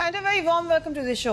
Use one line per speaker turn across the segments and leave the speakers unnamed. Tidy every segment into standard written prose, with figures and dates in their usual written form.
And a very warm welcome to the show.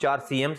4 CMs,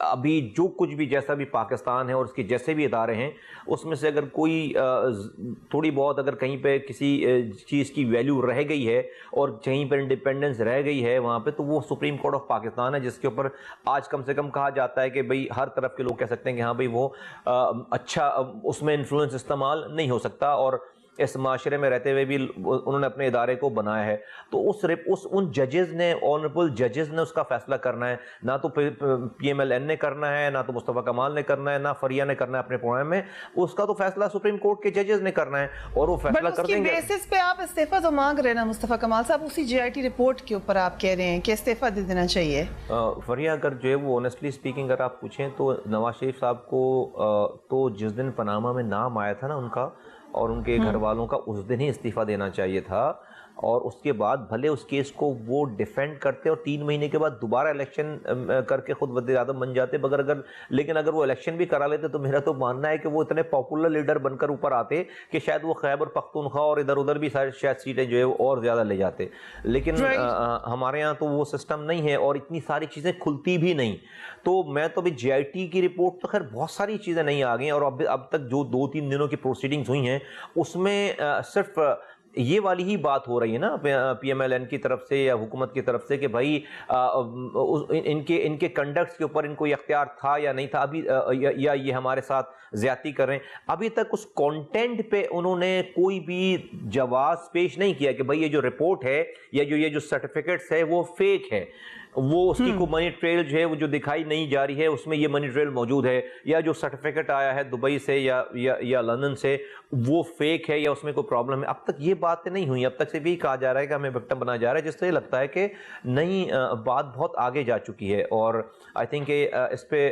ابھی جو کچھ بھی جیسا بھی پاکستان ہے اور اس کے جیسے بھی ادارے ہیں اس میں سے اگر کوئی تھوڑی بہت اگر کہیں پہ کسی چیز کی ویلیو رہ گئی ہے اور کہیں پر انڈیپینڈنس رہ گئی ہے وہاں پہ تو وہ سپریم کورٹ آف پاکستان ہے، جس کے اوپر آج کم سے کم کہا جاتا ہے کہ بھئی ہر طرف کے لوگ کہہ سکتے ہیں کہ ہاں بھئی وہ اچھا اس میں انفلوئنس استعمال نہیں ہو سکتا، اور اس معاشرے میں رہتے ہوئے بھی انہوں نے اپنے ادارے کو بنایا ہے۔ تو ان ججز نے، آنریبل ججز نے اس کا فیصلہ کرنا ہے، نہ تو پی ایم ایل این نے کرنا ہے، نہ تو مصطفیٰ کمال نے کرنا ہے، نہ فریہ نے کرنا ہے اپنے پروگرام میں، اس کا تو فیصلہ سپریم کورٹ کے ججز نے کرنا ہے اور وہ فیصلہ کر دیں گے۔
بٹ اس کی بیسس پہ آپ استعفیٰ تو مانگ رہے ہیں نا مصطفیٰ کمال صاحب، اسی جے آئی ٹی رپورٹ کے اوپر آپ کہہ رہے ہیں کہ استعفیٰ دے دینا چاہیے۔
فریہ اگر جو ہے وہ آنیسٹلی اسپیکنگ اگر آپ پوچھیں تو نواز شریف صاحب کو تو جس دن پاناما میں نام آیا تھا نا ان کا اور ان کے گھر والوں کا، اس دن ہی استعفیٰ دینا چاہیے تھا، اور اس کے بعد بھلے اس کیس کو وہ ڈیفینڈ کرتے اور 3 مہینے کے بعد دوبارہ الیکشن کر کے خود وزیر اعظم بن جاتے، لیکن اگر وہ الیکشن بھی کرا لیتے تو میرا تو ماننا ہے کہ وہ اتنے پاپولر لیڈر بن کر اوپر آتے کہ شاید وہ خیبر پختونخوا اور ادھر ادھر بھی شاید سیٹیں جو ہے وہ اور زیادہ لے جاتے، لیکن ہمارے ہاں تو وہ سسٹم نہیں ہے اور اتنی ساری چیزیں کھلتی بھی نہیں۔ تو میں تو ابھی جے آئی ٹی کی رپورٹ تو خیر بہت ساری چیزیں نہیں آ گئی ہیں، اور اب تک جو 2-3 دنوں کی پروسیڈنگز ہوئی ہیں اس میں صرف یہ والی ہی بات ہو رہی ہے نا پی ایم ایل این کی طرف سے یا حکومت کی طرف سے کہ بھائی ان کے کنڈکٹس کے اوپر ان کو یہ اختیار تھا یا نہیں تھا، ابھی یا یہ ہمارے ساتھ زیادتی کر رہے ہیں، ابھی تک اس کانٹینٹ پہ انہوں نے کوئی بھی جواز پیش نہیں کیا کہ بھائی یہ جو رپورٹ ہے یا یہ جو سرٹیفکیٹس ہے وہ فیک ہے، وہ اس کی کوئی منی ٹریل جو ہے وہ جو دکھائی نہیں جا رہی ہے اس میں یہ منی ٹریل موجود ہے، یا جو سرٹیفکیٹ آیا ہے دبئی سے یا لندن سے وہ فیک ہے یا اس میں کوئی پرابلم ہے۔ اب تک یہ باتیں نہیں ہوئی، اب تک صرف یہی کہا جا رہا ہے کہ ہمیں وکٹم بنایا جا رہا ہے، جس سے یہ لگتا ہے کہ نہیں، بات بہت آگے جا چکی ہے، اور آئی تھنک کہ اس پہ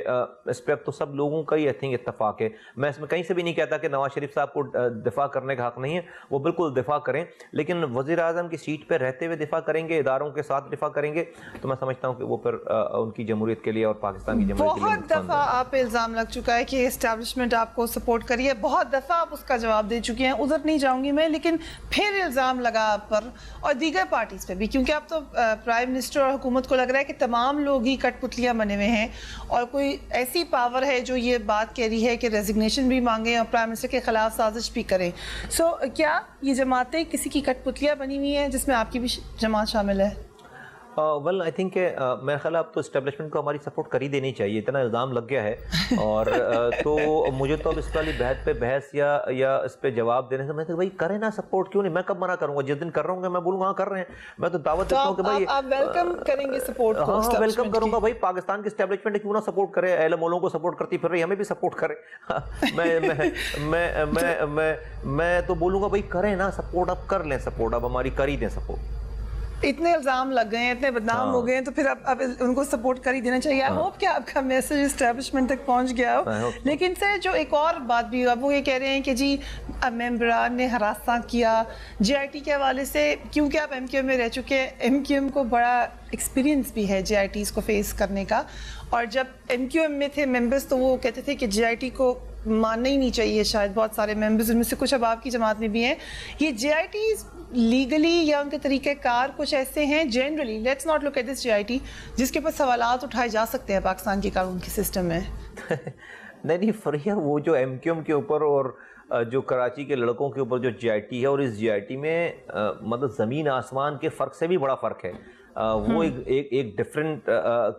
اب تو سب لوگوں کا ہی آئی تھنک اتفاق ہے۔ میں اس میں کہیں سے بھی نہیں کہتا کہ نواز شریف صاحب کو دفاع کرنے کا حق نہیں ہے، وہ بالکل دفاع کریں، لیکن وزیر اعظم کی سیٹ پہ رہتے ہوئے دفاع کریں گے، اداروں کے ساتھ دفاع کریں گے، تو میں سمجھتا ہوں کہ وہ پھر ان کی جمہوریت کے لیے اور پاکستان کی جمہوریت کے لیے
بہت دفعہ آپ پہ الزام لگ چکا ہے کہ اسٹیبلشمنٹ آپ کو سپورٹ کری ہے، بہت دفعہ آپ اس کا جواب دے چکے ہیں، ادھر نہیں جاؤں گی میں، لیکن پھر الزام لگا آپ پر اور دیگر پارٹیز پہ بھی، کیونکہ اب تو پرائم منسٹر اور حکومت کو لگ رہا ہے کہ تمام لوگ ہی کٹ پتلیاں بنے ہوئے ہیں، اور کوئی ایسی پاور ہے جو یہ بات کہہ رہی ہے کہ ریزگنیشن بھی مانگیں اور پرائم منسٹر کے خلاف سازش بھی کریں۔ سو کیا یہ جماعتیں کسی کی کٹ پتلیاں بنی ہوئی ہیں جس میں آپ کی بھی جماعت شامل ہے؟
ویل آئی تھنک کہ میرا خیال ہے اب تو اسٹیبلشمنٹ کو ہماری سپورٹ کر ہی دینی چاہیے، اتنا الزام لگ گیا ہے، اور تو مجھے تو اب اس والی بحث پہ بحث یا اس پہ جواب دینے سے میں تو بھائی کریں نا سپورٹ، کیوں نہیں؟ میں کب منع کروں گا؟ جس دن کر رہا ہوں گا میں بولوں گا ہاں کر رہے ہیں، میں تو دعوت دیتا ہوں کہ بھائی
آپ ویلکم کریں گے سپورٹ کو؟
ہاں ویلکم کروں گا بھائی، پاکستان کی اسٹیبلشمنٹ کیوں نہ سپورٹ کرے، اہل مولوں کو سپورٹ کرتی پھر رہی، ہمیں بھی سپورٹ کرے، میں تو بولوں گا بھائی کریں نا سپورٹ، اب کر لیں سپورٹ، اب ہماری کر ہی دیں سپورٹ۔
اتنے الزام لگ گئے ہیں، اتنے بدنام ہو گئے ہیں، تو پھر اب ان کو سپورٹ کر ہی دینا چاہیے۔ آئی ہوپ کہ آپ کا میسج اسٹیبلشمنٹ تک پہنچ گیا ہو۔ لیکن سر جو ایک اور بات بھی اب وہ یہ کہہ رہے ہیں کہ جی ممبران نے ہراساں کیا جے آئی ٹی کے حوالے سے، کیونکہ آپ ایم کیو ایم میں رہ چکے ہیں، ایم کیو ایم کو بڑا ایکسپیرینس بھی ہے جے آئی ٹیز کو فیس کرنے کا، اور جب ایم کیو ایم میں تھے ممبرز تو وہ کہتے تھے کہ جے آئی ٹی کو ماننا ہی نہیں چاہیے، شاید بہت سارے ممبرز ان میں سے کچھ اب آپ کی جماعت میں بھی ہیں۔ یہ جے آئی ٹیز لیگلی یا ان کے طریقہ کار کچھ ایسے ہیں generally, let's not look at this J I T, جس کے اوپر سوالات اٹھائے جا سکتے ہیں پاکستان کے قانون کے سسٹم میں؟
نہیں فریہ، وہ جو ایم کیو ایم کے اوپر اور جو کراچی کے لڑکوں کے اوپر جو جے آئی ٹی ہے، اور اس جے آئی ٹی میں مطلب زمین آسمان کے فرق سے بھی بڑا فرق ہے، وہ ایک ڈفرینٹ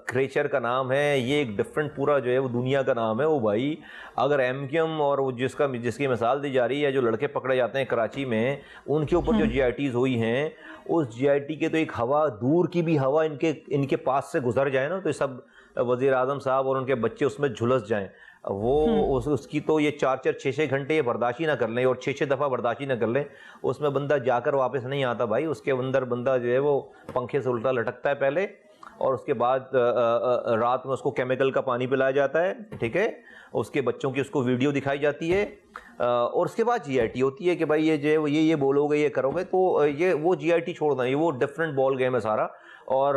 کریچر کا نام ہے، یہ ایک ڈفرینٹ پورا جو ہے وہ دنیا کا نام ہے۔ وہ بھائی اگر ایم کیو ایم اور وہ جس کی مثال دی جا رہی ہے، جو لڑکے پکڑے جاتے ہیں کراچی میں، ان کے اوپر جو جے آئی ٹیز ہوئی ہیں، اس جے آئی ٹی کے تو ایک ہوا دور کی بھی ہوا ان کے پاس سے گزر جائے نا تو یہ سب وزیر اعظم صاحب اور ان کے بچے اس میں جھلس جائیں، وہ اس کی تو یہ 4-6 گھنٹے یہ برداشت ہی نہ کر لیں اور 6 دفعہ برداشت ہی نہ کر لیں، اس میں بندہ جا کر واپس نہیں آتا بھائی، اس کے اندر بندہ جو ہے وہ پنکھے سے الٹا لٹکتا ہے پہلے، اور اس کے بعد رات میں اس کو کیمیکل کا پانی پلایا جاتا ہے، ٹھیک ہے، اس کے بچوں کی اس کو ویڈیو دکھائی جاتی ہے، اور اس کے بعد جی آئی ٹی ہوتی ہے کہ بھائی یہ جو ہے یہ بولو گے، یہ کرو گے، تو یہ وہ جی آئی ٹی چھوڑ دیں، یہ وہ ڈفرینٹ بال گیم ہے سارا، اور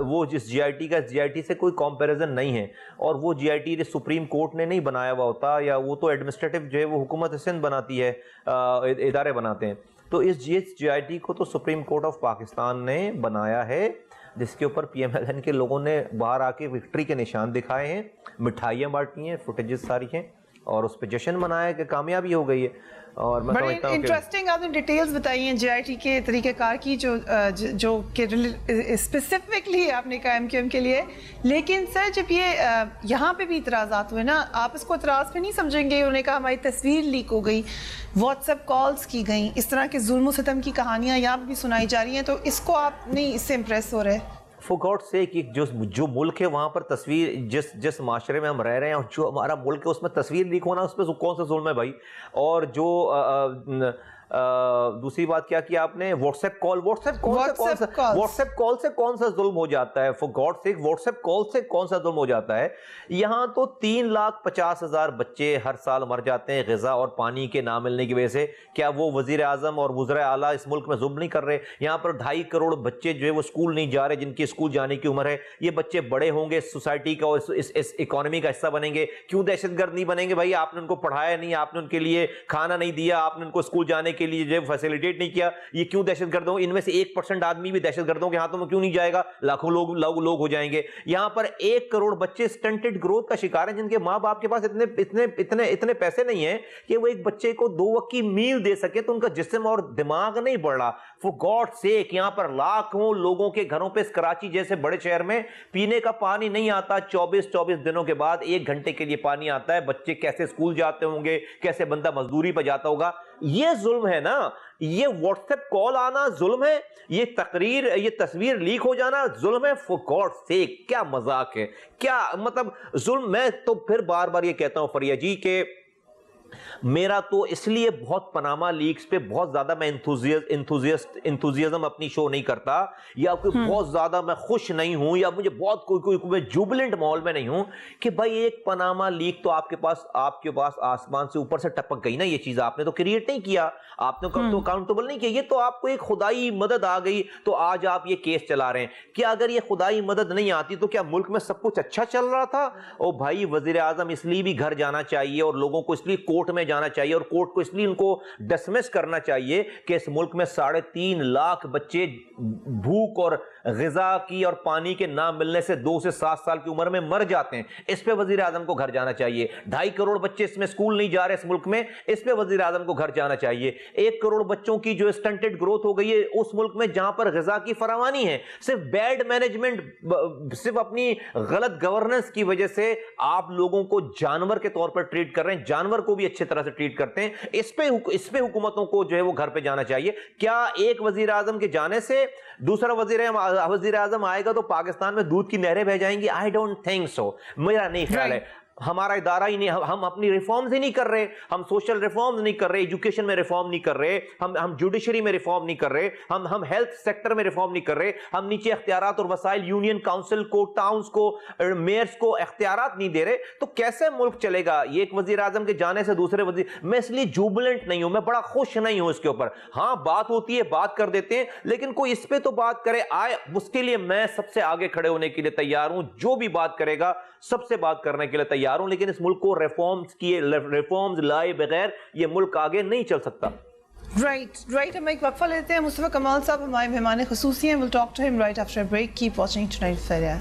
وہ جس جی آئی ٹی کا جی آئی ٹی سے کوئی کمپیریزن نہیں ہے، اور وہ جی آئی ٹی سپریم کورٹ نے نہیں بنایا ہوا ہوتا، یا وہ تو ایڈمنسٹریٹو جو ہے وہ حکومت سندھ بناتی ہے، ادارے بناتے ہیں، تو اس جی آئی ٹی کو تو سپریم کورٹ آف پاکستان نے بنایا ہے، جس کے اوپر PMLN کے لوگوں نے باہر آ کے وکٹری کے نشان دکھائے ہیں, مٹھائیاں بانٹی ہیں, فوٹیجز ساری ہیں, اور اس پہ جشن منایا کہ کامیابی ہو گئی ہے. اور میں
بڑی
سمجھتا ہوں کہ
انٹرسٹنگ آپ نے ڈیٹیلز بتائی ہیں JIT کے طریقہ کار کی جو کہ اسپیسیفکلی آپ نے کہا MQM کے لیے. لیکن سر جب یہ یہاں پہ بھی اعتراضات ہوئے نا, آپ اس کو اعتراض پہ نہیں سمجھیں گے. انہوں نے کہا ہماری تصویر لیک ہو گئی, واٹس ایپ کالز کی گئیں, اس طرح کے ظلم و ستم کی کہانیاں یہاں پہ بھی سنائی جا رہی ہیں. تو اس کو آپ نہیں اس سے امپریس ہو رہے؟
فور گاڈ سیک جو ملک ہے وہاں پر تصویر, جس معاشرے میں ہم رہ رہے ہیں اور جو ہمارا ملک ہے اس میں تصویر لیک ہونا, اس پہ کون سا ظلم ہے بھائی؟ اور جو دوسری بات کیا کیا آپ نے, واٹس ایپ کال سے کون سا ظلم ہو جاتا ہے؟ For God seek what's app call سے کون سا ظلم ہو جاتا ہے؟ یہاں تو 3,50,000 بچے ہر سال مر جاتے ہیں غذا اور پانی کے نہ ملنے کی وجہ سے. کیا وہ وزیر اعظم اور وزراء اعلیٰ اس ملک میں ظلم نہیں کر رہے؟ یہاں پر 2.5 کروڑ بچے جو ہے وہ اسکول نہیں جا رہے, جن کی اسکول جانے کی عمر ہے. یہ بچے بڑے ہوں گے, سوسائٹی کا اور اس اکانومی کا حصہ بنیں گے. کیوں دہشت گرد نہیں بنیں گے بھائی؟ آپ نے ان کو پڑھایا نہیں, آپ نے ان کے لیے کھانا نہیں دیا, آپ نے ان کو اسکول جانے کے لیے جو فیسیلیٹیٹ نہیں کیا. یہ کیوں دہشت گرد ہوں؟ ان میں سے 1% آدمی بھی دہشت گردوں کے ہاتھوں میں کیوں نہیں جائے گا؟ لاکھوں لوگ ہو جائیں گے. یہاں پر 1 کروڑ بچے سٹنٹڈ گروتھ کا شکار ہیں, جن کے ماں باپ کے پاس اتنے پیسے نہیں ہیں کہ وہ ایک بچے کو 2 وقت کی میل دے سکے. تو ان کا جسم اور دماغ نہیں بڑھ رہا. فور گاڈ سیک یہاں پر لاکھوں لوگوں کے گھروں پہ کراچی جیسے بڑے شہر میں پینے کا پانی نہیں آتا. 24 دنوں کے بعد 1 گھنٹے کے لیے پانی آتا ہے. بچے کیسے اسکول جاتے ہوں گے, کیسے بندہ مزدوری پہ جاتا ہوگا. یہ ظلم ہے نا. یہ واٹس ایپ کال آنا ظلم ہے, یہ تصویر لیک ہو جانا ظلم ہے. فور گاڈ سیک کیا مذاق ہے, کیا مطلب ظلم. میں تو پھر بار بار یہ کہتا ہوں فریہ جی کہ میرا تو اس لیے بہت پاناما لیکس پہ بہت زیادہ میں انتھوزیازم اپنی شو نہیں کرتا, یا بہت زیادہ میں خوش نہیں ہوں, یا مجھے بہت کوئی جوبلنٹ ماحول میں نہیں ہوں کہ بھائی ایک پاناما لیک تو آپ کے پاس آسمان سے اوپر سے ٹپک گئی نا. یہ چیز آپ نے تو کریٹ نہیں کیا, آپ نے تو اکاؤنٹیبل نہیں کیا. یہ تو آپ کو ایک خدائی مدد آ گئی تو آج آپ یہ کیس چلا رہے ہیں. کیا اگر یہ خدائی مدد نہیں آتی تو کیا ملک میں سب کچھ اچھا چل رہا تھا؟ او بھائی, وزیر اعظم اس لیے بھی گھر جانا چاہیے اور لوگوں کو اس لیے کورٹ میں جانا چاہیے, اور کورٹ کو اس لیے ان کو ڈسمس کرنا چاہیے کہ اس ملک میں 3.5 لاکھ بچے بھوک اور غذا کی اور پانی کے نہ ملنے سے 2 سے 7 سال کی عمر میں مر جاتے ہیں. اس پہ وزیر اعظم کو گھر جانا چاہیے. 2.5 کروڑ بچے اس میں اسکول نہیں جا رہے اس ملک میں, اس پہ وزیر اعظم کو گھر جانا چاہیے. 1 کروڑ بچوں کی جو سٹنٹڈ گروتھ ہو گئی ہے اس ملک میں جہاں پر غذا کی فراوانی ہے, صرف بیڈ مینجمنٹ, صرف اپنی غلط گورننس کی وجہ سے آپ لوگوں کو جانور کے طور پر ٹریٹ کر رہے ہیں, جانور کو بھی اچھے طرح سے ٹریٹ کرتے ہیں. اس پہ حکومتوں کو جو ہے وہ گھر پہ جانا چاہیے. کیا ایک وزیر اعظم کے جانے سے دوسرا وزیر اعظم آئے گا تو پاکستان میں دودھ کی نہریں بہ جائیں گی؟ I don't think so. میرا نہیں خیال ہے. ہمارا ادارہ ہی نہیں, ہم اپنی ریفارمز ہی نہیں کر رہے, ہم سوشل ریفارمز نہیں کر رہے, ایجوکیشن میں ریفارم نہیں کر رہے, ہم جوڈیشری میں ریفارم نہیں کر رہے, ہم ہیلتھ سیکٹر میں ریفارم نہیں کر رہے, ہم نیچے اختیارات اور وسائل یونین کاؤنسل کو, ٹاؤنز کو, میئرز کو اختیارات نہیں دے رہے, تو کیسے ملک چلے گا؟ یہ ایک وزیر اعظم کے جانے سے دوسرے وزیر, میں اس لیے جوبلنٹ نہیں ہوں, میں بڑا خوش نہیں ہوں اس کے اوپر. ہاں بات ہوتی ہے, بات کر دیتے ہیں, لیکن کوئی اس پہ تو بات کرے. اس کے لیے میں سب سے آگے کھڑے ہونے کے لیے تیار ہوں, جو بھی بات کرے گا سب سے بات کرنے کے لیے تیار ہوں, لیکن اس ملک کو ریفارمز لائے بغیر یہ ملک آگے نہیں چل سکتا.
رائٹ ہم ایک وقفہ لیتے ہیں. مصطفیٰ کمال صاحب ہمارے مہمان خصوصی ہیں. we'll talk to him right after a break. Keep watching Tonight Fair.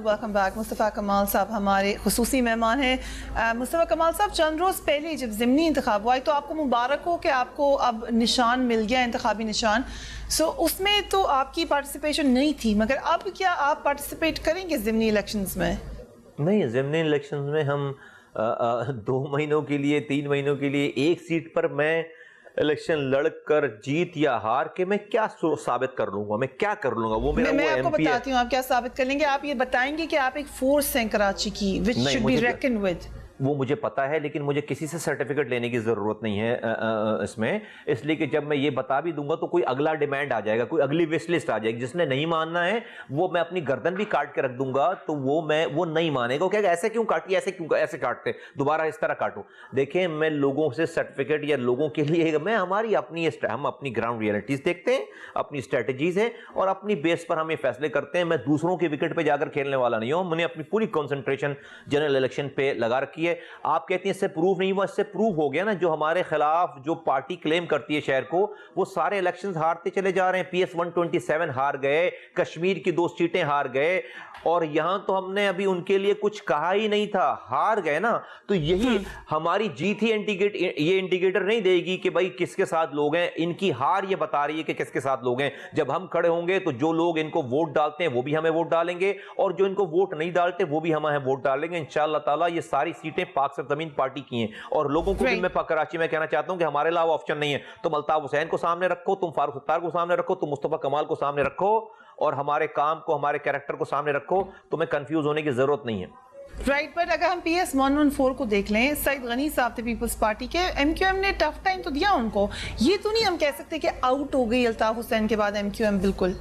Welcome back. Mustafa Kamal sahab ہمارے خصوصی مہمان ہیں. مصطفیٰ کمال صاحب, چند روز پہلے جب ضمنی انتخاب ہوا ہے تو آپ کو مبارک ہو کہ آپ کو اب نشان مل گیا, انتخابی نشان. اس میں تو آپ کی پارٹیسپیشن نہیں تھی, مگر اب کیا آپ پارٹیسپیٹ کریں گے ضمنی الیکشنز میں؟
نہیں, ضمنی الیکشنز میں ہم 2 مہینوں کے لیے 3 مہینوں کے لیے ایک سیٹ پر میں الیکشن لڑ کر جیت یا ہار کے میں کیا ثابت کر لوں گا, میں کیا کر لوں گا؟ وہ میرا
میں آپ کو بتاتی ہوں آپ کیا ثابت کر لیں گے. آپ یہ بتائیں گے کہ آپ ایک فورس ہیں کراچی کی which should be reckoned with.
وہ مجھے پتا ہے، لیکن مجھے کسی سے سرٹیفکیٹ لینے کی ضرورت نہیں ہے اس میں، اس لیے کہ جب میں یہ بتا بھی دوں گا تو کوئی اگلا ڈیمانڈ آ جائے گا، کوئی اگلی وش لسٹ آ جائے گی، جس نے نہیں ماننا ہے وہ میں اپنی گردن بھی کاٹ کے رکھ دوں گا تو وہ نہیں مانے گا، وہ کہے گا ایسے کیوں کاٹی، ایسے کاٹتے دوبارہ اس طرح کاٹو۔ دیکھیں میں لوگوں سے سرٹیفکیٹ یا لوگوں کے لیے ہم اپنی گراؤنڈ ریئلٹیز دیکھتے ہیں، اپنی اسٹریٹجیز ہیں اور اپنی بیس پر ہم یہ فیصلے کرتے ہیں۔ میں دوسروں کے وکٹ پہ جا کر کھیلنے والا نہیں ہوں، میں نے اپنی پوری کنسنٹریشن جنرل الیکشن پہ لگا رکھی ہے۔ آپ کہتے ہیں اس سے پروف نہیں ہوا، اس سے پروف ہو گیا نا، جو ہمارے خلاف جو پارٹی کلیم کرتی ہے شہر کو، وہ سارے الیکشنز ہارتے چلے جا رہے ہیں۔ PS 127 ہار گئے، کشمیر کی 2 سیٹیں ہار گئے، اور یہاں تو ہم نے ابھی ان کے لیے کچھ کہا ہی نہیں تھا، ہار گئے نا۔ تو یہی ہماری جیت ہی یہ انڈیکیٹر نہیں دے گی کہ بھائی کس کے ساتھ لوگ ہیں، ان کی ہار یہ بتا رہی ہے کہ کس کے ساتھ لوگ ہیں۔ جب ہم کھڑے ہوں گے تو جو لوگ ان کو ووٹ ڈالتے ہیں وہ بھی ہمیں ووٹ ڈالیں گے، اور جو ان کو ووٹ نہیں ڈالتے وہ بھی ہمیں ووٹ ڈالیں گے انشاءاللہ تعالیٰ۔ یہ ساری سیٹیں پاک سرزمین پارٹی کی ہیں، اور لوگوں کو بھی میں کراچی میں کہنا چاہتا ہوں کہ ہمارے علاوہ آپشن نہیں ہے۔ تم الطاف حسین کو سامنے رکھو، تم فاروق ستار کو سامنے رکھو، تم مصطفیٰ کمال کو سامنے رکھو، اور ہمارے کام کو، ہمارے کیریکٹر کو سامنے رکھو، تمہیں کنفیوز ہونے کی ضرورت نہیں ہے۔
رائٹ، بٹ اگر ہم PS 114 کو دیکھ لیں، سعید غنی صاحب تھے پیپلز پارٹی کے، MQM نے ٹف ٹائم تو دیا ان کو، یہ تو نہیں ہم کہہ سکتے کہ آؤٹ ہو گئی الطاف حسین کے بعد MQM بالکل۔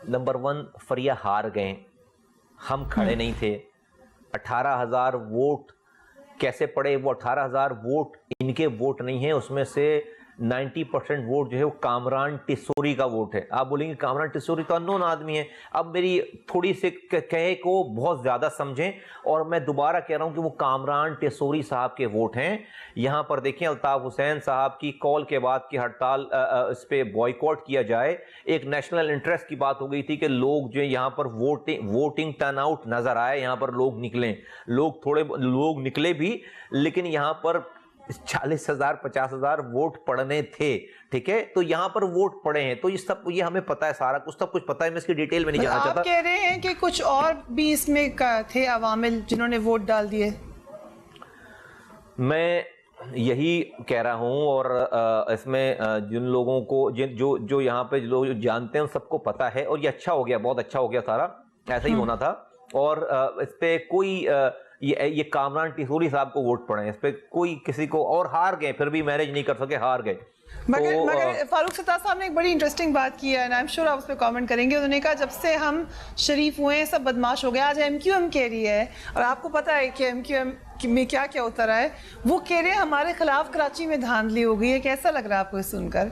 نمبر 1 فریا ہار گئے، ہم کھڑے نہیں تھے۔ 18,000 ووٹ کیسے پڑے؟ وہ 18,000 ووٹ ان کے ووٹ نہیں ہیں، اس میں سے 90% ووٹ جو ہے وہ کامران ٹسوری کا ووٹ ہے۔ آپ بولیں گے کامران ٹسوری تو انون آدمی ہے، اب میری تھوڑی سی کہے کو بہت زیادہ سمجھیں، اور میں دوبارہ کہہ رہا ہوں کہ وہ کامران ٹسوری صاحب کے ووٹ ہیں۔ یہاں پر دیکھیں الطاف حسین صاحب کی کال کے بعد کی ہڑتال، اس پہ بوائیکاٹ کیا جائے، ایک نیشنل انٹرسٹ کی بات ہو گئی تھی کہ لوگ جو یہاں پر ووٹنگ ٹرن آؤٹ نظر آئے، یہاں پر لوگ نکلیں، تھوڑے لوگ نکلے بھی، لیکن یہاں پر 40,000 50,000 ووٹ پڑنے تھے، ٹھیک ہے، تو یہاں پر ووٹ پڑے ہیں، تو یہ ہمیں پتا ہے، سارا کچھ سب کچھ پتا ہے، میں اس کی ڈیٹیل میں نہیں جانا چاہتا۔
آپ کہہ رہے ہیں کہ کچھ اور بھی اس میں تھے عوامل جنہوں نے ووٹ ڈال دیے؟
میں یہی کہہ رہا ہوں، اور اس میں جن لوگوں کو جو یہاں پہ لوگ جانتے ہیں سب کو پتا ہے، اور یہ اچھا ہو گیا، بہت اچھا ہو گیا، سارا ایسا ہی ہونا تھا، اور اس پہ کوئی یہ کامران ٹسوری صاحب کو ووٹ پڑے ہیں، اس پہ کوئی کسی کو، اور ہار گئے، پھر بھی مینیج نہیں کر سکے، ہار گئے۔
مگر فاروق ستار صاحب نے ایک بڑی انٹرسٹنگ بات کی ہے، I'm sure آپ اس پہ کامنٹ کریں گے، انہوں نے کہا جب سے ہم شریف ہوئے ہیں سب بدماش ہو گیا۔ آج MQM کہہ رہی ہے، اور آپ کو پتا ہے کہ MQM میں کیا کیا ہوتا رہا ہے، وہ کہہ رہے ہیں ہمارے خلاف کراچی میں دھاندلی ہو گئی ہے۔ کیسا لگ رہا ہے آپ کو سن کر؟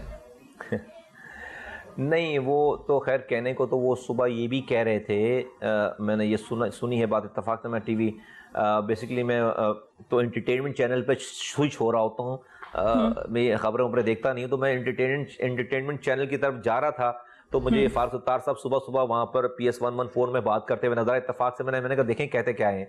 نہیں، وہ تو خیر کہنے کو تو وہ صبح یہ بھی کہہ رہے تھے، میں نے یہ سنی ہے بات، اتفاق سے میں ٹی وی بیسیکلی میں تو انٹرٹینمنٹ چینل پہ سوئچ ہو رہا ہوتا ہوں، میں خبروں پر دیکھتا نہیں ہوں، تو میں انٹرٹینمنٹ چینل کی طرف جا رہا تھا، تو مجھے فاروق ستار صاحب صبح وہاں پر PS 114 میں بات کرتے ہوئے نظر آئے۔ اتفاق سے میں نے کہا دیکھیں کہتے کیا ہیں،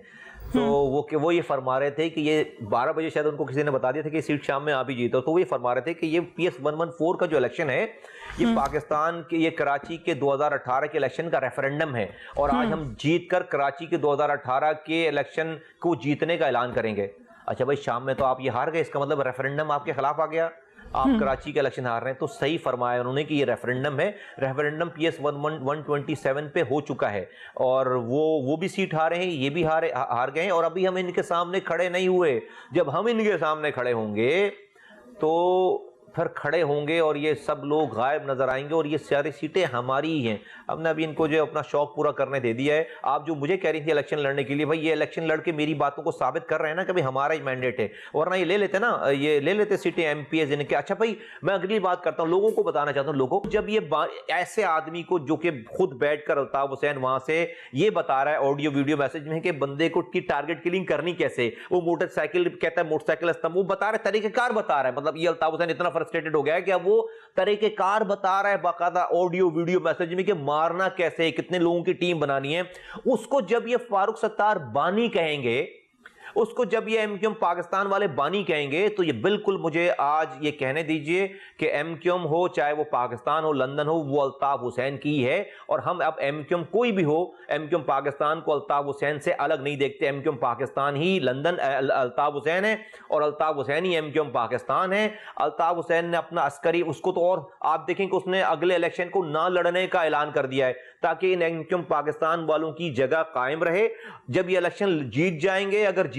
تو وہ یہ فرما رہے تھے کہ یہ 12 بجے شاید ان کو کسی نے بتا دیا تھا کہ یہ سیٹ شام میں آپ ہی جیتا، تو وہ یہ فرما رہے تھے کہ یہ PS 114 کا جو الیکشن ہے یہ پاکستان کے، یہ کراچی کے 2018 کے الیکشن کا ریفرنڈم ہے، اور آج ہم جیت کر کراچی کے 2018 کے الیکشن کو جیتنے کا اعلان کریں گے۔ اچھا بھائی، شام میں تو آپ یہ ہار گئے، اس کا مطلب ریفرنڈم آپ کے خلاف آ گیا، آپ کراچی کے الیکشن ہار رہے ہیں۔ تو صحیح فرمایا انہوں نے کہ یہ ریفرنڈم ہے، ریفرنڈم PS 127 پہ ہو چکا ہے، اور وہ بھی سیٹ ہارے ہیں، یہ بھی ہار گئے ہیں، اور ابھی ہم ان کے سامنے کھڑے نہیں ہوئے۔ جب ہم ان کے سامنے کھڑے ہوں گے تو پھر کھڑے ہوں گے، اور یہ سب لوگ غائب نظر آئیں گے، اور یہ ساری سیٹیں ہماری ہی ہیں۔ ہم نے ابھی ان کو جو اپنا شوق پورا کرنے دے دیا ہے۔ آپ جو مجھے کہہ رہی تھی الیکشن لڑنے کے لیے، بھائی یہ الیکشن لڑ کے میری باتوں کو ثابت کر رہے ہیں نا کہ بھائی ہمارا ہی مینڈیٹ ہے، ورنہ یہ لے لیتے سیٹیں MPs ان کے۔ اچھا بھائی، میں اگلی بات کرتا ہوں، لوگوں کو بتانا چاہتا ہوں، لوگوں جب یہ ایسے آدمی کو جو کہ خود بیٹھ کر الطاف حسین وہاں سے یہ بتا رہا ہے آڈیو ویڈیو میسج میں کہ بندے کو کی ٹارگٹ کلنگ کرنی کیسے، وہ موٹر سائیکل کہتا ہے، موٹر سائیکل استعمال، وہ بتا رہا ہے، طریقہ کار بتا رہا ہے، مطلب یہ الطاف حسین اتنا فرسٹریٹڈ ہو گیا ہے کہ اب وہ طریقہ کار بتا رہا ہے باقاعدہ آڈیو ویڈیو میسج میں کہ مارنا کیسے، کتنے لوگوں کی ٹیم بنانی ہے۔ اس کو جب یہ فاروق ستار بانی کہیں گے، اس کو جب یہ MQM پاکستان والے بانی کہیں گے، تو یہ بالکل مجھے آج یہ کہنے دیجئے کہ MQM ہو، چاہے وہ پاکستان ہو، لندن ہو، وہ الطاف حسین کی ہے، اور ہم اب MQM کوئی بھی ہو، MQM پاکستان کو الطاف حسین سے الگ نہیں دیکھتے۔ MQM پاکستان ہی لندن الطاف حسین ہے، اور الطاف حسین ہی MQM پاکستان ہے۔ الطاف حسین نے اپنا عسکری، اس کو تو، اور آپ دیکھیں کہ اس نے اگلے الیکشن کو نہ لڑنے کا اعلان کر دیا ہے تاکہ ان MQM پاکستان والوں کی جگہ قائم رہے۔ جب یہ الیکشن جیت جائیں گے، اگر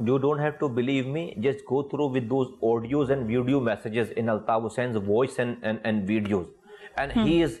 You don't have to believe me. Just go through with those audios and video messages in Altaf Husain's voice and videos. And he is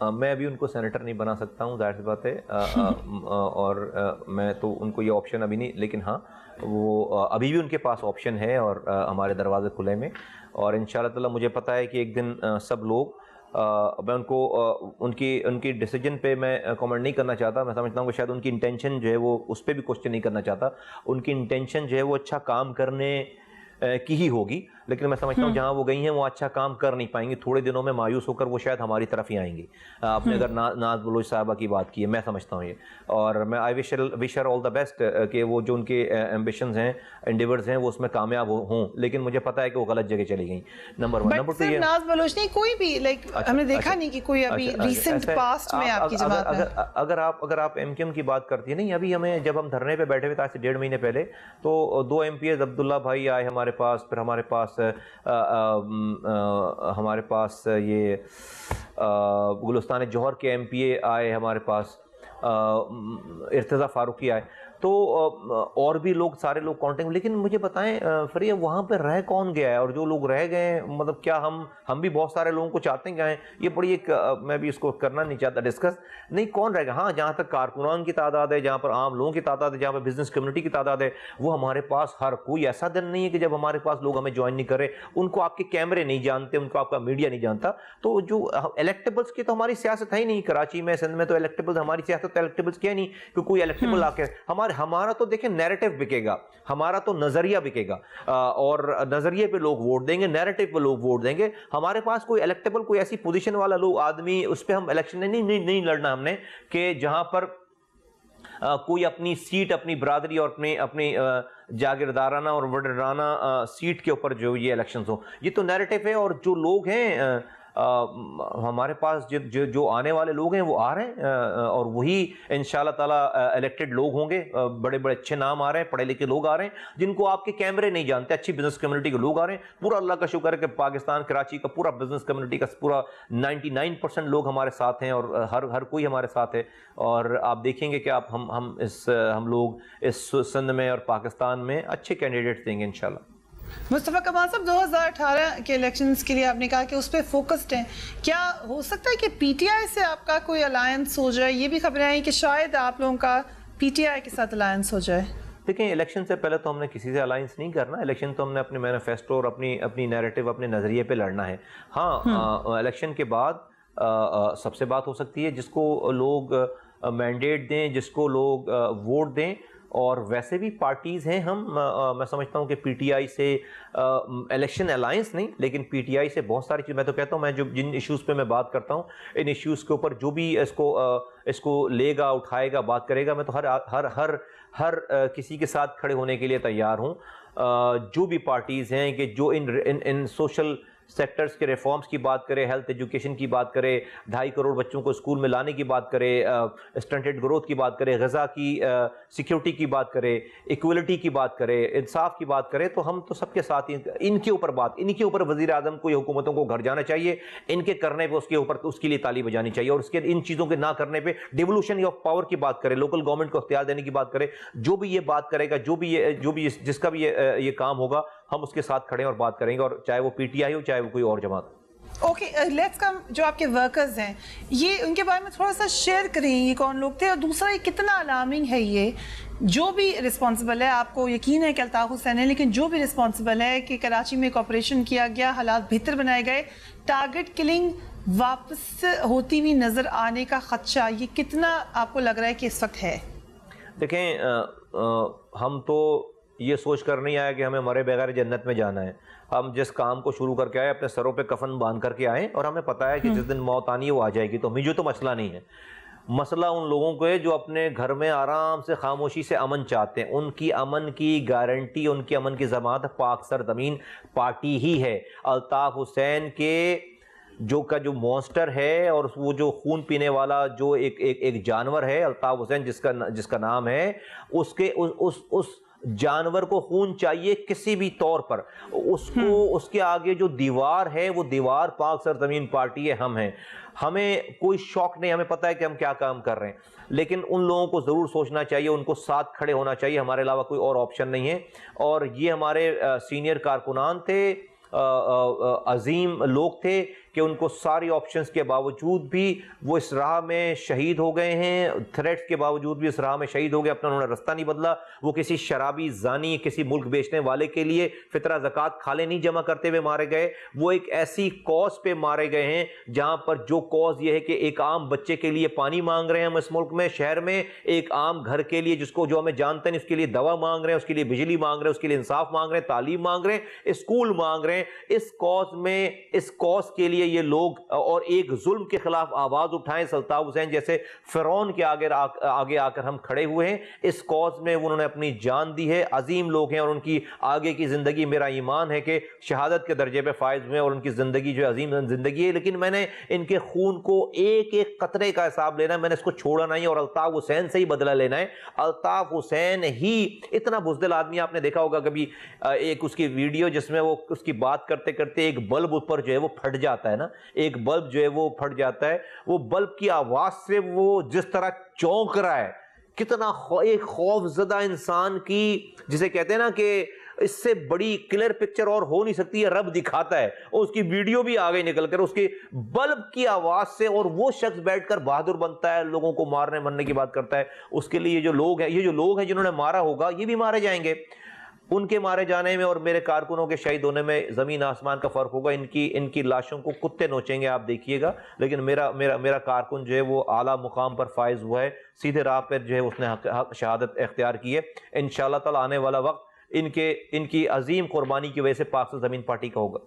میں ابھی ان کو سینیٹر نہیں بنا سکتا ہوں، ظاہر سی بات ہے، اور میں تو ان کو یہ آپشن ابھی نہیں، لیکن ہاں وہ ابھی بھی ان کے پاس آپشن ہے اور ہمارے دروازے کھلے میں، اور انشاءاللہ تعالی مجھے پتہ ہے کہ ایک دن سب لوگ، میں ان کو ان کی ڈیسیجن پہ میں کامنٹ نہیں کرنا چاہتا، میں سمجھتا ہوں کہ شاید ان کی انٹینشن جو ہے وہ اس پہ بھی کوشچن نہیں کرنا چاہتا، ان کی انٹینشن جو ہے وہ اچھا کام کرنے کی ہی ہوگی، لیکن میں سمجھتا ہوں جہاں وہ گئی ہیں وہ اچھا کام کر نہیں پائیں گی، تھوڑے دنوں میں مایوس ہو کر وہ شاید ہماری طرف ہی آئیں گی۔ آپ نے اگر ناز بلوچ صاحبہ کی بات کی ہے، میں سمجھتا ہوں یہ، اور میں آئی وش ہر آل دا بیسٹ کہ وہ جو ان کے ایمبیشنز ہیں، انڈیورز ہیں، وہ اس میں کامیاب ہوں، لیکن مجھے پتہ ہے کہ وہ غلط جگہ چلی گئیں، نمبر 1۔ نمبر 2 یہ
ناز بلوچ نہیں، کوئی بھی لائک ہم نے دیکھا نہیں کہ کوئی ابھی ریسنٹ پاسٹ میں آپ کی جماعت میں،
اگر آپ ایم کیو ایم کی بات کرتی ہیں، نہیں ابھی ہمیں جب ہم دھرنے پہ بیٹھے ہوئے تھے آج سے 1.5 مہینے پہلے، تو 2 ایم پی ایز عبداللہ بھائی آئے ہمارے پاس، پھر ہمارے پاس یہ گلستان جوہر کے ایم پی اے آئے ہمارے پاس، ارتضیٰ فاروقی آئے، تو اور بھی لوگ، سارے لوگ کانٹیکٹ، لیکن مجھے بتائیں فریہ وہاں پہ رہ کون گیا ہے، اور جو لوگ رہ گئے ہیں مطلب کیا ہم بھی بہت سارے لوگوں کو چاہتے ہیں گئے، یہ بڑی ایک، میں بھی اس کو کرنا نہیں چاہتا ڈسکس، نہیں کون رہ گیا، ہاں جہاں تک کارکنان کی تعداد ہے، جہاں پر عام لوگوں کی تعداد ہے، جہاں پر بزنس کمیونٹی کی تعداد ہے، وہ ہمارے پاس ہر کوئی ایسا دن نہیں ہے کہ جب ہمارے پاس لوگ ہمیں جوائن نہیں کرے، ان کو آپ کے کیمرے نہیں جانتے، ان کو آپ کا میڈیا نہیں جانتا، تو جو الیکٹیبلز کی تو ہماری سیاست ہے ہی نہیں، کراچی میں سندھ میں تو الیکٹیبلز، ہماری سیاست الیکٹیبلز کی ہے نہیں کہ کوئی الیکٹیبل آ کے ہمارا تو دیکھیں نیریٹو بکے گا، ہمارا تو نظریہ بکے گا، اور نظریے پہ لوگ ووٹ دیں گے، نیریٹو پہ لوگ ووٹ دیں گے، ہمارے پاس کوئی الیکٹیبل، کوئی ایسی پوزیشن والا لوگ آدمی، اس پہ ہم الیکشن نہیں لڑنا ہم نے، کہ جہاں پر کوئی اپنی سیٹ، اپنی برادری اور اپنی جاگیردارانہ اور وڈرانہ سیٹ کے اوپر جو یہ الیکشنز ہوں، یہ تو نیریٹو ہے، اور جو لوگ ہیں ہمارے پاس جو آنے والے لوگ ہیں وہ آ رہے ہیں، اور وہی انشاءاللہ تعالیٰ الیکٹڈ لوگ ہوں گے، بڑے بڑے اچھے نام آ رہے ہیں، پڑھے لکھے لوگ آ رہے ہیں، جن کو آپ کے کیمرے نہیں جانتے، اچھی بزنس کمیونٹی کے لوگ آ رہے ہیں، پورا اللہ کا شکر ہے کہ پاکستان کراچی کا پورا بزنس کمیونٹی کا پورا 99% لوگ ہمارے ساتھ ہیں، اور ہر کوئی ہمارے ساتھ ہے، اور آپ دیکھیں گے کہ ہم لوگ اس سندھ میں اور پاکستان میں اچھے کینڈیڈیٹس دیں گے انشاءاللہ۔
مصطفیٰ کمال صاحب 2018 کے الیکشنز کے لیے آپ نے کہا کہ اس پہ فوکسڈ ہیں، کیا ہو سکتا ہے کہ پی ٹی آئی سے آپ کا کوئی الائنس ہو جائے؟ یہ بھی خبریں آئیں کہ شاید آپ لوگوں کا پی ٹی آئی کے ساتھ الائنس ہو جائے۔
دیکھیں الیکشن سے پہلے تو ہم نے کسی سے الائنس نہیں کرنا، الیکشن تو ہم نے اپنے مینیفیسٹو اور اپنی نیریٹو، اپنے نظریے پہ لڑنا ہے۔ ہاں الیکشن کے بعد سب سے بات ہو سکتی ہے جس کو لوگ مینڈیٹ دیں، جس کو لوگ ووٹ دیں، اور ویسے بھی پارٹیز ہیں، میں سمجھتا ہوں کہ پی ٹی آئی سے الیکشن الائنس نہیں، لیکن پی ٹی آئی سے بہت ساری چیز، میں تو کہتا ہوں میں جن ایشوز پہ میں بات کرتا ہوں، ان ایشوز کے اوپر جو بھی اس کو لے گا، اٹھائے گا، بات کرے گا، میں تو ہر کسی کے ساتھ کھڑے ہونے کے لیے تیار ہوں، جو بھی پارٹیز ہیں کہ جو ان سوشل سیکٹرز کے ریفارمز کی بات کرے، ہیلتھ ایجوکیشن کی بات کرے، 2.5 کروڑ بچوں کو اسکول میں لانے کی بات کرے، اسٹنٹڈ گروتھ کی بات کرے، غذا کی سیکیورٹی کی بات کرے، ایکویلٹی کی بات کرے، انصاف کی بات کرے، تو ہم تو سب کے ساتھ ان کے اوپر وزیر اعظم کو، حکومتوں کو گھر جانا چاہیے، ان کے کرنے پہ اس کے لیے تالی بجانی چاہیے، اور ان چیزوں کے نہ کرنے پہ ڈیولوشن آف پاور کی بات کرے، لوکل گورنمنٹ کو اختیار دینے کی بات کرے، جو بھی یہ بات کرے گا، جس کا بھی یہ کام ہوگا، ہم اس کے ساتھ کھڑے اور بات کریں گے، اور چاہے وہ پی ٹی آئی ہو، چاہے وہ کوئی اور جماعت۔
اوکے، لیٹس کم، جو آپ کے ورکرز ہیں، یہ ان کے بارے میں تھوڑا سا شیئر کریں، یہ کون لوگ تھے، اور دوسرا یہ کتنا الارمنگ ہے، یہ جو بھی رسپانسبل ہے، آپ کو یقین ہے کہ الطاف حسین ہے، لیکن جو بھی رسپانسبل ہے کہ کراچی میں ایک آپریشن کیا گیا، حالات بہتر بنائے گئے، ٹارگٹ کلنگ واپس ہوتی ہوئی نظر آنے کا خدشہ، یہ کتنا آپ کو لگ رہا ہے کہ اس وقت ہے؟
دیکھیں ہم تو یہ سوچ کر نہیں آیا کہ ہمیں مرے بغیر جنت میں جانا ہے، ہم جس کام کو شروع کر کے آئے اپنے سروں پہ کفن باندھ کر کے آئے، اور ہمیں پتہ ہے کہ جس دن موت آنی ہے وہ آ جائے گی، تو مجھے تو مسئلہ نہیں ہے، مسئلہ ان لوگوں کو ہے جو اپنے گھر میں آرام سے خاموشی سے امن چاہتے ہیں، ان کی امن کی گارنٹی، ان کی امن کی ضمانت پاک سرزمین پارٹی ہی ہے۔ الطاف حسین کے جو مونسٹر ہے، اور وہ جو خون پینے والا جو ایک جانور ہے، الطاف حسین جس کا نام ہے، اس جانور کو خون چاہیے کسی بھی طور پر، اس کے آگے جو دیوار ہے، وہ دیوار پاک سرزمین پارٹی ہے، ہم ہیں، ہمیں کوئی شوق نہیں، ہمیں پتہ ہے کہ ہم کیا کام کر رہے ہیں، لیکن ان لوگوں کو ضرور سوچنا چاہیے، ان کو ساتھ کھڑے ہونا چاہیے، ہمارے علاوہ کوئی اور آپشن نہیں ہے، اور یہ ہمارے سینئر کارکنان تھے، عظیم لوگ تھے کہ ان کو ساری آپشنز کے باوجود بھی وہ اس راہ میں شہید ہو گئے ہیں, تھریٹس کے باوجود بھی اس راہ میں شہید ہو گئے, اپنا انہوں نے رستہ نہیں بدلا. وہ کسی شرابی زانی, کسی ملک بیچنے والے کے لیے فطرہ زکوٰۃ کھالے نہیں جمع کرتے ہوئے مارے گئے, وہ ایک ایسی کاز پہ مارے گئے ہیں جہاں پر جو کاز یہ ہے کہ ایک عام بچے کے لیے پانی مانگ رہے ہیں ہم اس ملک میں, شہر میں ایک عام گھر کے لیے جس کو جو ہمیں جانتے ہیں اس کے لیے دوا مانگ رہے ہیں, اس کے لیے بجلی مانگ رہے ہیں, اس کے لیے انصاف مانگ رہے ہیں, تعلیم مانگ رہے ہیں, اسکول مانگ رہے ہیں. اس کاز میں, اس کاز کے لیے یہ لوگ اور ایک ظلم کے خلاف آواز اٹھائیں, الطاف حسین جیسے فرعون کے آگے آ کر ہم کھڑے ہوئے ہیں. اس کاز میں انہوں نے اپنی جان دی ہے, عظیم لوگ ہیں, اور ان کی آگے کی زندگی میرا ایمان ہے کہ شہادت کے درجے پہ فائز ہوئے, اور ان کی زندگی جو عظیم زندگی ہے. لیکن میں نے ان کے خون کو ایک ایک قطرے کا حساب لینا ہے, میں نے اس کو چھوڑا نہیں, اور الطاف حسین سے ہی بدلہ لینا ہے. الطاف حسین ہی اتنا بزدل آدمی, آپ نے دیکھا ہوگا کبھی ایک اس کی ویڈیو جس میں وہ اس کی بات کرتے کرتے ایک بلب اوپر جو ہے وہ پھٹ جاتا ہے نا, ایک بلب جو ہے وہ پھٹ جاتا ہے, وہ بلب کی آواز سے وہ جس طرح چونک رہا ہے, کتنا ایک خوف زدہ انسان کی, جسے کہتے ہیں نا کہ اس سے بڑی کلیئر پکچر اور ہو نہیں سکتی ہے, رب دکھاتا ہے, اور اس کی ویڈیو بھی آگے نکل کر اس کے بلب کی آواز سے, اور وہ شخص بیٹھ کر بہادر بنتا ہے, لوگوں کو مارنے مرنے کی بات کرتا ہے. اس کے لیے یہ جو لوگ ہیں جنہوں نے مارا ہوگا یہ بھی مارے جائیں گے. ان کے مارے جانے میں اور میرے کارکنوں کے شہید ہونے میں زمین آسمان کا فرق ہوگا. ان کی لاشوں کو کتے نوچیں گے, آپ دیکھیے گا. لیکن میرا کارکن جو ہے وہ اعلیٰ مقام پر فائز ہوا ہے, سیدھے راہ پر جو ہے اس نے شہادت اختیار کی ہے. انشاءاللہ تعالی آنے والا وقت ان کی عظیم قربانی کی وجہ سے پاک سے زمین پارٹی کا ہوگا.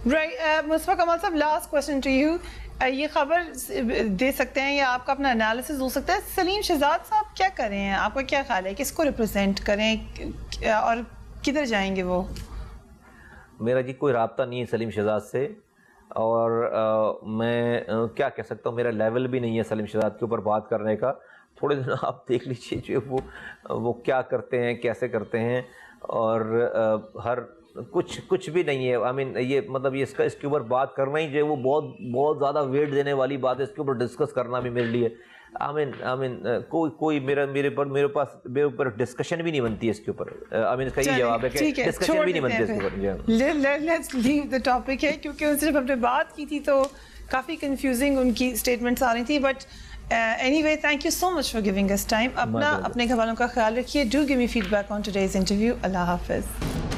مصطفیٰ کمال صاحب, لاسٹ کوسچن ٹو یو, یہ خبر دے سکتے ہیں یا آپ کا اپنا انالیسز ہو سکتا ہے, سلیم شہزاد صاحب کیا کر رہے ہیں, آپ کا کیا خیال ہے, کس کو ریپرزینٹ کریں اور کدھر جائیں گے وہ؟
میرا جی کوئی رابطہ نہیں ہے سلیم شہزاد سے, اور میں کیا کہہ سکتا ہوں, میرا لیول بھی نہیں ہے سلیم شہزاد کے اوپر بات کرنے کا. تھوڑے دن آپ دیکھ لیجیے جو وہ کیا کرتے ہیں, کیسے کرتے ہیں, اور کچھ بھی نہیں ہے. آئی مین یہ مطلب یہ اس کے اوپر بات کرنا ہی جو ہے وہ بہت زیادہ ویٹ دینے والی بات ہے. اس کے اوپر ڈسکس کرنا بھی میرے لیے آئی مین کوئی میرے اوپر ڈسکشن بھی نہیں بنتی ہے اس کے اوپر. آئی مین اس کا یہ جواب ہے کہ ڈسکشن بھی نہیں بنتی اس کے اوپر.
لیٹس لیو دی ٹاپک ہے, کیونکہ ان سے جب ہم نے بات کی تھی تو کافی کنفیوزنگ ان کی اسٹیٹمنٹس آ رہی تھی. But anyway, thank you so much for giving us time. اپنے گھر والوں کا خیال رکھیے. Do give me feedback on today's interview. اللہ حافظ.